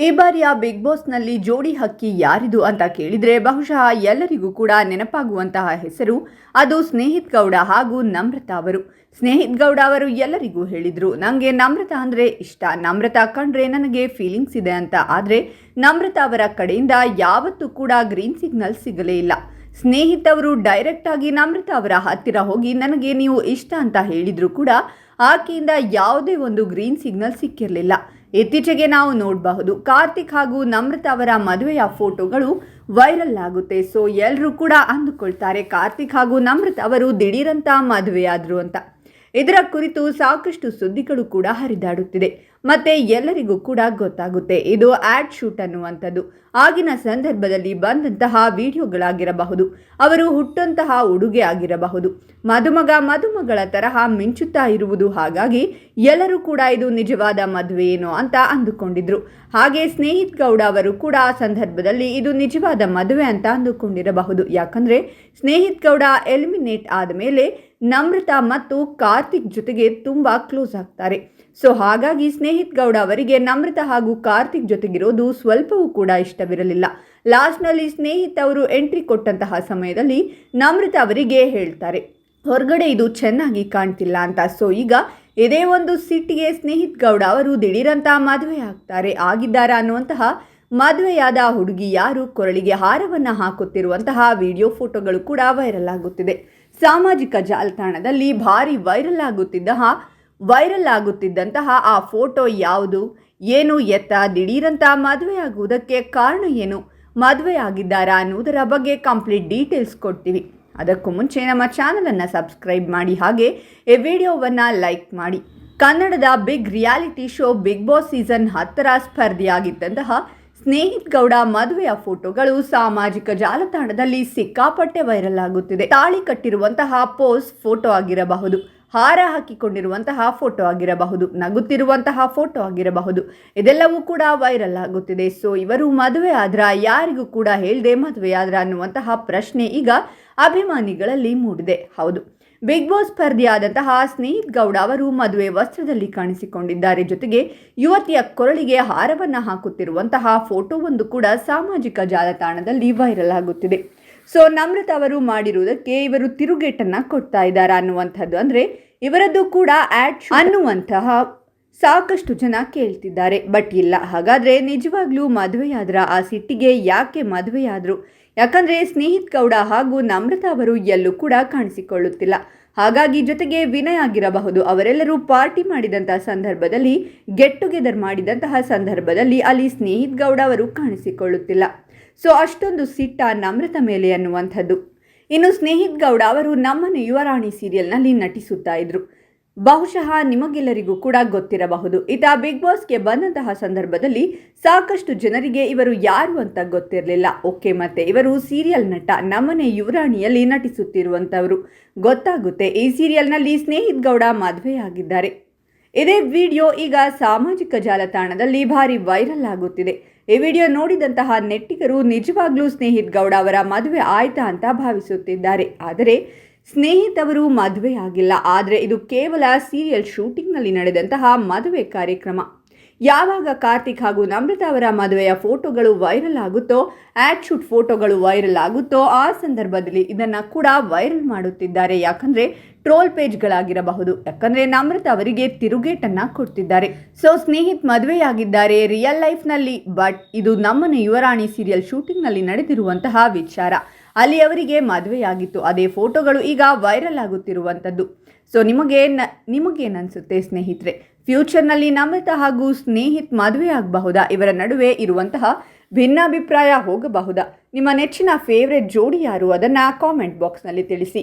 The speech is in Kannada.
ಈ ಬಾರಿಯ ಬಿಗ್ ಬಾಸ್ನಲ್ಲಿ ಜೋಡಿ ಹಕ್ಕಿ ಯಾರಿದು ಅಂತ ಕೇಳಿದರೆ ಬಹುಶಃ ಎಲ್ಲರಿಗೂ ಕೂಡ ನೆನಪಾಗುವಂತಹ ಹೆಸರು ಅದು ಸ್ನೇಹಿತ್ ಗೌಡ ಹಾಗೂ ನಮ್ರತಾ ಅವರು. ಸ್ನೇಹಿತ್ ಗೌಡ ಅವರು ಎಲ್ಲರಿಗೂ ಹೇಳಿದರು, ನನಗೆ ನಮ್ರತಾ ಅಂದರೆ ಇಷ್ಟ, ನಮ್ರತಾ ಕಂಡ್ರೆ ನನಗೆ ಫೀಲಿಂಗ್ಸ್ ಇದೆ ಅಂತ. ಆದರೆ ನಮ್ರತಾ ಅವರ ಕಡೆಯಿಂದ ಯಾವತ್ತೂ ಕೂಡ ಗ್ರೀನ್ ಸಿಗ್ನಲ್ ಸಿಗಲೇ ಇಲ್ಲ. ಸ್ನೇಹಿತ್ ಅವರು ಡೈರೆಕ್ಟ್ ಆಗಿ ನಮ್ರತಾ ಅವರ ಹತ್ತಿರ ಹೋಗಿ ನನಗೆ ನೀವು ಇಷ್ಟ ಅಂತ ಹೇಳಿದ್ರು ಕೂಡ ಆಕೆಯಿಂದ ಯಾವುದೇ ಒಂದು ಗ್ರೀನ್ ಸಿಗ್ನಲ್ ಸಿಕ್ಕಿರಲಿಲ್ಲ. ಇತ್ತೀಚೆಗೆ ನಾವು ನೋಡಬಹುದು, ಕಾರ್ತಿಕ್ ಹಾಗೂ ನಮ್ರತಾ ಅವರ ಮದುವೆಯ ಫೋಟೋಗಳು ವೈರಲ್ ಆಗುತ್ತೆ. ಸೊ ಎಲ್ಲರೂ ಕೂಡ ಅಂದುಕೊಳ್ತಾರೆ ಕಾರ್ತಿಕ್ ಹಾಗೂ ನಮ್ರತಾ ಅವರು ದಿಢೀರಂತ ಮದುವೆಯಾದರು ಅಂತ. ಇದರ ಕುರಿತು ಸಾಕಷ್ಟು ಸುದ್ದಿಗಳು ಕೂಡ ಹರಿದಾಡುತ್ತಿದೆ. ಮತ್ತೆ ಎಲ್ಲರಿಗೂ ಕೂಡ ಗೊತ್ತಾಗುತ್ತೆ ಇದು ಆಡ್ ಶೂಟ್ ಅನ್ನುವಂಥದ್ದು. ಆಗಿನ ಸಂದರ್ಭದಲ್ಲಿ ಬಂದಂತಹ ವಿಡಿಯೋಗಳಾಗಿರಬಹುದು, ಅವರು ಹುಟ್ಟಂತಹ ಉಡುಗೆ ಆಗಿರಬಹುದು, ಮದುಮಗಳ ತರಹ ಮಿಂಚುತ್ತಾ ಇರುವುದು. ಹಾಗಾಗಿ ಎಲ್ಲರೂ ಕೂಡ ಇದು ನಿಜವಾದ ಮದುವೆ ಏನೋ ಅಂತ ಅಂದುಕೊಂಡಿದ್ರು. ಹಾಗೆ ಸ್ನೇಹಿತ್ ಗೌಡ ಅವರು ಕೂಡ ಆ ಸಂದರ್ಭದಲ್ಲಿ ಇದು ನಿಜವಾದ ಮದುವೆ ಅಂತ ಅಂದುಕೊಂಡಿರಬಹುದು. ಯಾಕಂದ್ರೆ ಸ್ನೇಹಿತ್ ಗೌಡ ಎಲಿಮಿನೇಟ್ ಆದ ಮೇಲೆ ನಮ್ರತಾ ಮತ್ತು ಕಾರ್ತಿಕ್ ಜೊತೆಗೆ ತುಂಬಾ ಕ್ಲೋಸ್ ಆಗ್ತಾರೆ. ಸೊ ಹಾಗಾಗಿ ಸ್ನೇಹಿತ್ ಗೌಡ ಅವರಿಗೆ ನಮ್ರತಾ ಹಾಗೂ ಕಾರ್ತಿಕ್ ಜೊತೆಗಿರೋದು ಸ್ವಲ್ಪವೂ ಕೂಡ ಇಷ್ಟವಿರಲಿಲ್ಲ. ಲಾಸ್ಟ್ನಲ್ಲಿ ಸ್ನೇಹಿತ್ ಅವರು ಎಂಟ್ರಿ ಕೊಟ್ಟಂತಹ ಸಮಯದಲ್ಲಿ ನಮ್ರತಾ ಅವರಿಗೆ ಹೇಳ್ತಾರೆ, ಹೊರಗಡೆ ಇದು ಚೆನ್ನಾಗಿ ಕಾಣ್ತಿಲ್ಲ ಅಂತ. ಸೊ ಈಗ ಇದೇ ಒಂದು ಸಿಟ್ಟಿಗೆ ಸ್ನೇಹಿತ್ ಗೌಡ ಅವರು ದಿಢೀರಂತ ಮದುವೆ ಆಗಿದ್ದಾರಾ ಅನ್ನುವಂತಹ ಮದುವೆಯಾದ ಹುಡುಗಿ ಯಾರು ಕೊರಳಿಗೆ ಹಾರವನ್ನು ಹಾಕುತ್ತಿರುವಂತಹ ವಿಡಿಯೋ ಫೋಟೋಗಳು ಕೂಡ ವೈರಲ್ ಆಗುತ್ತಿದೆ. ಸಾಮಾಜಿಕ ಜಾಲತಾಣದಲ್ಲಿ ಭಾರಿ ವೈರಲ್ ಆಗುತ್ತಿದ್ದಂತಹ ಆ ಫೋಟೋ ಯಾವುದು, ಏನು ಎತ್ತ, ದಿಢೀರಂತ ಮದುವೆಯಾಗುವುದಕ್ಕೆ ಕಾರಣ ಏನು, ಮದುವೆ ಆಗಿದ್ದಾರಾ ಅನ್ನುವುದರ ಬಗ್ಗೆ ಕಂಪ್ಲೀಟ್ ಡೀಟೇಲ್ಸ್ ಕೊಡ್ತೀವಿ. ಅದಕ್ಕೂ ಮುಂಚೆ ನಮ್ಮ ಚಾನಲನ್ನು ಸಬ್ಸ್ಕ್ರೈಬ್ ಮಾಡಿ, ಹಾಗೆ ಈ ವಿಡಿಯೋವನ್ನು ಲೈಕ್ ಮಾಡಿ. ಕನ್ನಡದ big reality show Bigg Boss season 10ರ ಸ್ಪರ್ಧಿಯಾಗಿದ್ದಂತಹ ಸ್ನೇಹಿತ್ ಗೌಡ ಮದುವೆಯ ಫೋಟೋಗಳು ಸಾಮಾಜಿಕ ಜಾಲತಾಣದಲ್ಲಿ ಸಿಕ್ಕಾಪಟ್ಟೆ ವೈರಲ್ ಆಗುತ್ತಿದೆ. ತಾಳಿ ಕಟ್ಟಿರುವಂತಹ ಪೋಸ್ ಫೋಟೋ ಆಗಿರಬಹುದು, ಹಾರ ಹಾಕಿಕೊಂಡಿರುವಂತಹ ಫೋಟೋ ಆಗಿರಬಹುದು, ನಗುತ್ತಿರುವಂತಹ ಫೋಟೋ ಆಗಿರಬಹುದು, ಇದೆಲ್ಲವೂ ಕೂಡ ವೈರಲ್ ಆಗುತ್ತಿದೆ. ಸೊ ಇವರು ಮದುವೆ ಆದ್ರ, ಯಾರಿಗೂ ಕೂಡ ಹೇಳದೆ ಮದುವೆ ಆದ್ರ ಅನ್ನುವಂತಹ ಪ್ರಶ್ನೆ ಈಗ ಅಭಿಮಾನಿಗಳಲ್ಲಿ ಮೂಡಿದೆ. ಹೌದು, ಬಿಗ್ ಬಾಸ್ ಸ್ಪರ್ಧಿಯಾದಂತಹ ಸ್ನೇಹಿತ್ ಗೌಡ ಅವರು ಮದುವೆ ವಸ್ತ್ರದಲ್ಲಿ ಕಾಣಿಸಿಕೊಂಡಿದ್ದಾರೆ. ಜೊತೆಗೆ ಯುವತಿಯ ಕೊರಳಿಗೆ ಹಾರವನ್ನು ಹಾಕುತ್ತಿರುವಂತಹ ಫೋಟೋವೊಂದು ಕೂಡ ಸಾಮಾಜಿಕ ಜಾಲತಾಣದಲ್ಲಿ ವೈರಲ್ ಆಗುತ್ತಿದೆ. ಸೊ ನಮ್ರತಾ ಅವರು ಮಾಡಿರುವುದಕ್ಕೆ ಇವರು ತಿರುಗೇಟನ್ನು ಕೊಡ್ತಾ ಇದ್ದಾರಾ ಅನ್ನುವಂಥದ್ದು, ಅಂದರೆ ಇವರದ್ದು ಕೂಡ ಆಡ್ ಅನ್ನುವಂತಹ ಸಾಕಷ್ಟು ಜನ ಕೇಳ್ತಿದ್ದಾರೆ. ಬಟ್ ಇಲ್ಲ, ಹಾಗಾದರೆ ನಿಜವಾಗ್ಲೂ ಮದುವೆಯಾದ್ರ, ಆ ಸಿಟ್ಟಿಗೆ ಯಾಕೆ ಮದುವೆಯಾದರು? ಯಾಕಂದರೆ ಸ್ನೇಹಿತ್ ಗೌಡ ಹಾಗೂ ನಮ್ರತಾ ಅವರು ಎಲ್ಲೂ ಕೂಡ ಕಾಣಿಸಿಕೊಳ್ಳುತ್ತಿಲ್ಲ. ಹಾಗಾಗಿ ಜೊತೆಗೆ ವಿನಯ್ ಆಗಿರಬಹುದು, ಅವರೆಲ್ಲರೂ ಪಾರ್ಟಿ ಮಾಡಿದಂತಹ ಸಂದರ್ಭದಲ್ಲಿ, ಗೆಟ್ ಟುಗೆದರ್ ಮಾಡಿದಂತಹ ಸಂದರ್ಭದಲ್ಲಿ ಅಲ್ಲಿ ಸ್ನೇಹಿತ್ ಗೌಡ ಅವರು ಕಾಣಿಸಿಕೊಳ್ಳುತ್ತಿಲ್ಲ. ಸೊ ಅಷ್ಟೊಂದು ಸಿಟ್ಟ ನಮ್ರತಾ ಮೇಲೆ ಅನ್ನುವಂಥದ್ದು. ಇನ್ನು ಸ್ನೇಹಿತ್ ಗೌಡ ಅವರು ನಮ್ಮನೆ ಯುವರಾಣಿ ಸೀರಿಯಲ್ನಲ್ಲಿ ನಟಿಸುತ್ತಾ ಇದ್ರು. ಬಹುಶಃ ನಿಮಗೆಲ್ಲರಿಗೂ ಕೂಡ ಗೊತ್ತಿರಬಹುದು, ಈತ ಬಿಗ್ ಬಾಸ್ಗೆ ಬಂದಂತಹ ಸಂದರ್ಭದಲ್ಲಿ ಸಾಕಷ್ಟು ಜನರಿಗೆ ಇವರು ಯಾರು ಅಂತ ಗೊತ್ತಿರಲಿಲ್ಲ. ಓಕೆ, ಮತ್ತೆ ಇವರು ಸೀರಿಯಲ್ ನಟ, ನಮ್ಮನೆ ಯುವರಾಣಿಯಲ್ಲಿ ನಟಿಸುತ್ತಿರುವಂಥವರು ಗೊತ್ತಾಗುತ್ತೆ. ಈ ಸೀರಿಯಲ್ನಲ್ಲಿ ಸ್ನೇಹಿತ್ ಗೌಡ ಮದುವೆಯಾಗಿದ್ದಾರೆ. ಇದೇ ವಿಡಿಯೋ ಈಗ ಸಾಮಾಜಿಕ ಜಾಲತಾಣದಲ್ಲಿ ಭಾರಿ ವೈರಲ್ ಆಗುತ್ತಿದೆ. ಈ ವಿಡಿಯೋ ನೋಡಿದಂತಹ ನೆಟ್ಟಿಗರು ನಿಜವಾಗ್ಲೂ ಸ್ನೇಹಿತ್ ಗೌಡ ಅವರ ಮದುವೆ ಆಯ್ತಾ ಅಂತ ಭಾವಿಸುತ್ತಿದ್ದಾರೆ. ಆದರೆ ಸ್ನೇಹಿತ್ ಅವರು ಮದುವೆ ಆಗಿಲ್ಲ, ಆದರೆ ಇದು ಕೇವಲ ಸೀರಿಯಲ್ ಶೂಟಿಂಗ್ನಲ್ಲಿ ನಡೆದಂತಹ ಮದುವೆ ಕಾರ್ಯಕ್ರಮ. ಯಾವಾಗ ಕಾರ್ತಿಕ್ ಹಾಗೂ ನಮ್ರತಾ ಅವರ ಮದುವೆಯ ಫೋಟೋಗಳು ವೈರಲ್ ಆಗುತ್ತೋ, ಆಡ್ ಶೂಟ್ ಫೋಟೋಗಳು ವೈರಲ್ ಆಗುತ್ತೋ, ಆ ಸಂದರ್ಭದಲ್ಲಿ ಇದನ್ನು ಕೂಡ ವೈರಲ್ ಮಾಡುತ್ತಿದ್ದಾರೆ. ಯಾಕಂದರೆ ಟ್ರೋಲ್ ಪೇಜ್ಗಳಾಗಿರಬಹುದು, ಯಾಕಂದರೆ ನಮ್ರತಾ ಅವರಿಗೆ ತಿರುಗೇಟನ್ನು ಕೊಡ್ತಿದ್ದಾರೆ. ಸೊ ಸ್ನೇಹಿತ್ ಮದುವೆಯಾಗಿದ್ದಾರೆ ರಿಯಲ್ ಲೈಫ್ನಲ್ಲಿ, ಬಟ್ ಇದು ನಮ್ಮನೆ ಯುವರಾಣಿ ಸೀರಿಯಲ್ ಶೂಟಿಂಗ್ನಲ್ಲಿ ನಡೆದಿರುವಂತಹ ವಿಚಾರ. ಅಲ್ಲಿ ಅವರಿಗೆ ಮದುವೆಯಾಗಿತ್ತು, ಅದೇ ಫೋಟೋಗಳು ಈಗ ವೈರಲ್ ಆಗುತ್ತಿರುವಂಥದ್ದು. ಸೊ ನಿಮಗೇನನ್ಸುತ್ತೆ ಸ್ನೇಹಿತರೆ? ಫ್ಯೂಚರ್ನಲ್ಲಿ ನಮ್ರತಾ ಹಾಗೂ ಸ್ನೇಹಿತ್ ಮದುವೆ ಆಗಬಹುದಾ? ಇವರ ನಡುವೆ ಇರುವಂತಹ ಭಿನ್ನಾಭಿಪ್ರಾಯ ಹೋಗಬಹುದಾ? ನಿಮ್ಮ ನೆಚ್ಚಿನ ಫೇವ್ರೆಟ್ ಜೋಡಿ ಯಾರು? ಅದನ್ನು ಕಾಮೆಂಟ್ ಬಾಕ್ಸ್ನಲ್ಲಿ ತಿಳಿಸಿ.